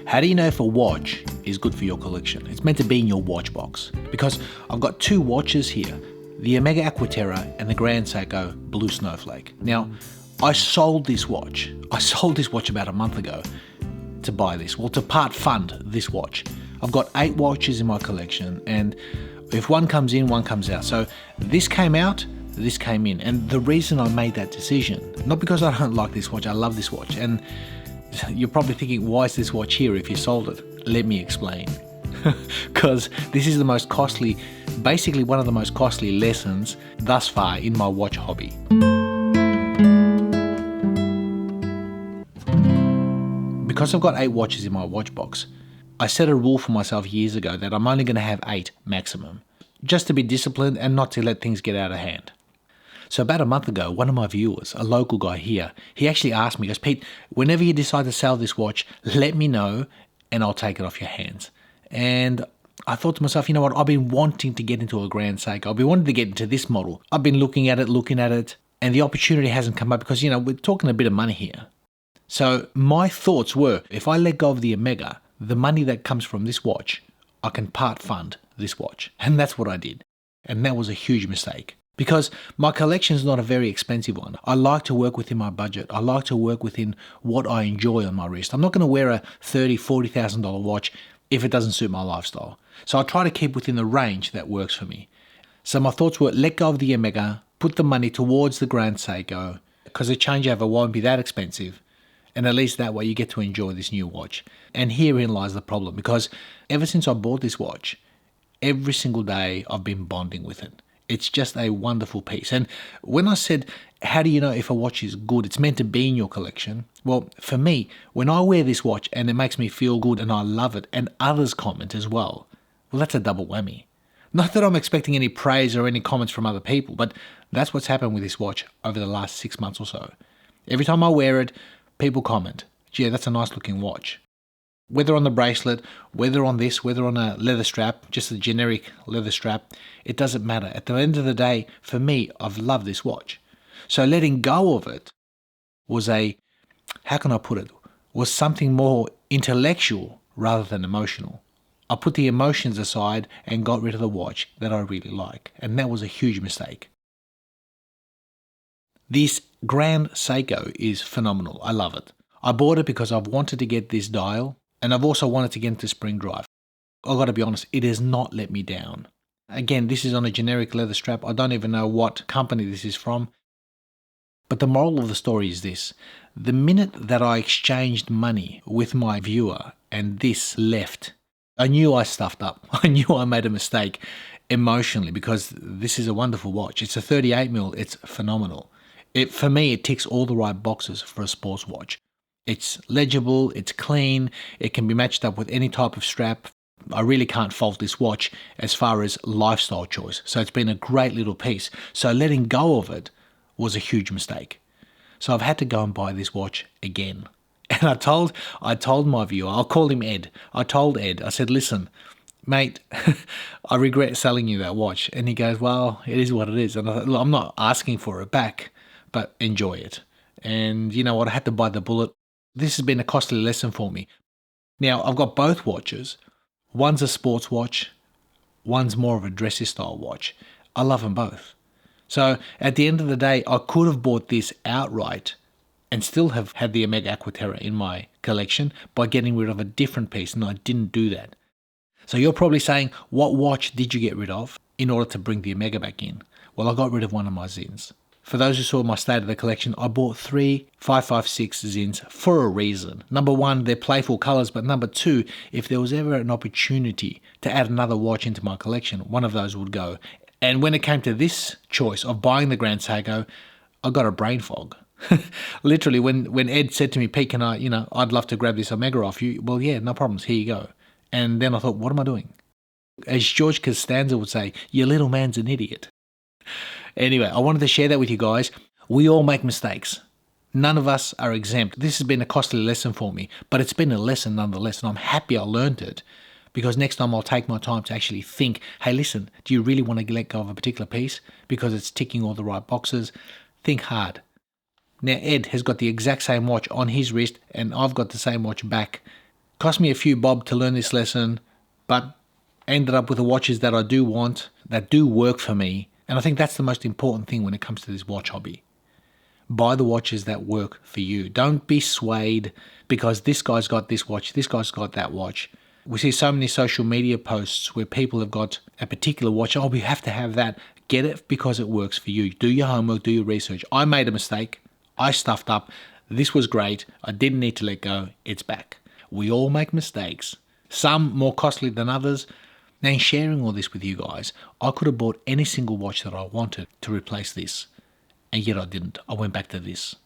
How do you know if a watch is good for your collection? It's meant to be in your watch box. Because I've got two watches here, the Omega Aqua Terra and the Grand Seiko Blue Snowflake. Now, I sold this watch. I sold this watch about a month ago to buy this, well, to part fund this watch. I've got 8 watches in my collection, and if one comes in, one comes out. So this came out, this came in. And the reason I made that decision, not because I don't like this watch, I love this watch. And you're probably thinking, why is this watch here if you sold it? Let me explain. Because this is the most costly, basically one of the most costly lessons thus far in my watch hobby. Because I've got 8 watches in my watch box, I set a rule for myself years ago that I'm only going to have 8 maximum, just to be disciplined and not to let things get out of hand. So about a month ago, one of my viewers, a local guy here, he actually asked me, he goes, Pete, whenever you decide to sell this watch, let me know and I'll take it off your hands. And I thought to myself, you know what, I've been wanting to get into a Grand Seiko. I've been wanting to get into this model. I've been looking at it, and the opportunity hasn't come up because, you know, we're talking a bit of money here. So my thoughts were, if I let go of the Omega, the money that comes from this watch, I can part fund this watch. And that's what I did. And that was a huge mistake. Because my collection is not a very expensive one. I like to work within my budget. I like to work within what I enjoy on my wrist. I'm not going to wear a $30,000, $40,000 watch if it doesn't suit my lifestyle. So I try to keep within the range that works for me. So my thoughts were, let go of the Omega, put the money towards the Grand Seiko, because the changeover won't be that expensive. And at least that way you get to enjoy this new watch. And herein lies the problem, because ever since I bought this watch, every single day I've been bonding with it. It's just a wonderful piece. And when I said, how do you know if a watch is good? It's meant to be in your collection. Well, for me, when I wear this watch and it makes me feel good and I love it and others comment as well, that's a double whammy. Not that I'm expecting any praise or any comments from other people, but that's what's happened with this watch over the last 6 months or so. Every time I wear it, people comment, gee, that's a nice looking watch. Whether on the bracelet, whether on this, whether on a leather strap, just a generic leather strap, it doesn't matter. At the end of the day, for me, I've loved this watch. So letting go of it was was something more intellectual rather than emotional. I put the emotions aside and got rid of the watch that I really like. And that was a huge mistake. This Grand Seiko is phenomenal. I love it. I bought it because I've wanted to get this dial, and I've also wanted to get into spring drive. I've got to be honest, it has not let me down. Again, this is on a generic leather strap. I don't even know what company this is from. But the moral of the story is this. The minute that I exchanged money with my viewer and this left, I knew I stuffed up. I knew I made a mistake emotionally, because this is a wonderful watch. It's a 38mm. It's phenomenal. For me, it ticks all the right boxes for a sports watch. It's legible, it's clean, it can be matched up with any type of strap. I really can't fault this watch as far as lifestyle choice. So it's been a great little piece. So letting go of it was a huge mistake. So I've had to go and buy this watch again. And I told my viewer, I'll call him Ed. I told Ed, I said, listen, mate, I regret selling you that watch. And he goes, well, it is what it is. And I thought, look, I'm not asking for it back, but enjoy it. And you know what? I had to bite the bullet. This has been a costly lesson for me. Now, I've got both watches. One's a sports watch. One's more of a dressy style watch. I love them both. So at the end of the day, I could have bought this outright and still have had the Omega Aqua Terra in my collection by getting rid of a different piece, and I didn't do that. So you're probably saying, what watch did you get rid of in order to bring the Omega back in? Well, I got rid of one of my Zins. For those who saw my state of the collection, I bought 3 556 Zins for a reason. Number one, they're playful colors, but number two, if there was ever an opportunity to add another watch into my collection, one of those would go. And when it came to this choice of buying the Grand Seiko, I got a brain fog. Literally, when Ed said to me, Pete, can I, I'd love to grab this Omega off you. Well, yeah, no problems. Here you go. And then I thought, what am I doing? As George Costanza would say, your little man's an idiot. Anyway, I wanted to share that with you guys. We all make mistakes. None of us are exempt. This has been a costly lesson for me, but it's been a lesson nonetheless, and I'm happy I learned it, because next time I'll take my time to actually think, hey, listen, do you really want to let go of a particular piece because it's ticking all the right boxes? Think hard. Now, Ed has got the exact same watch on his wrist, and I've got the same watch back Cost me a few bob to learn this lesson, but ended up with the watches that I do want, that do work for me. And I think that's the most important thing when it comes to this watch hobby. Buy the watches that work for you. Don't be swayed because this guy's got this watch, this guy's got that watch. We see so many social media posts where people have got a particular watch. Oh, we have to have that. Get it because it works for you. Do your homework, do your research. I made a mistake. I stuffed up. This was great. I didn't need to let go. It's back. We all make mistakes. Some more costly than others. Now, in sharing all this with you guys, I could have bought any single watch that I wanted to replace this. And yet I didn't. I went back to this.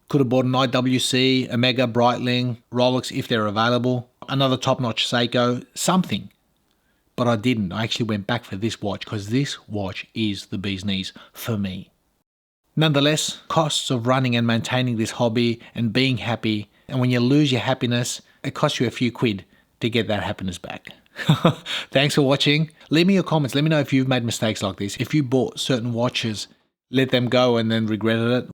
Could have bought an IWC, Omega, Breitling, Rolex if they're available, another top-notch Seiko, something. But I didn't. I actually went back for this watch because this watch is the bee's knees for me. Nonetheless, costs of running and maintaining this hobby and being happy, and when you lose your happiness, it costs you a few quid to get that happiness back. Thanks for watching. Leave me your comments. Let me know if you've made mistakes like this. If you bought certain watches, let them go and then regretted it.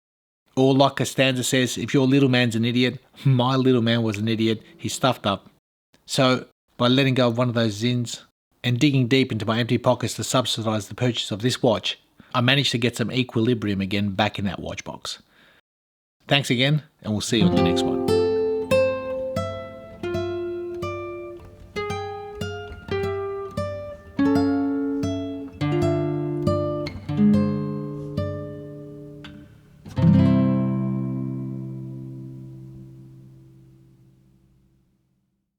Or like Costanza says, if your little man's an idiot, my little man was an idiot. He stuffed up. So by letting go of one of those zins and digging deep into my empty pockets to subsidize the purchase of this watch, I managed to get some equilibrium again back in that watch box. Thanks again, and we'll see you on the next one.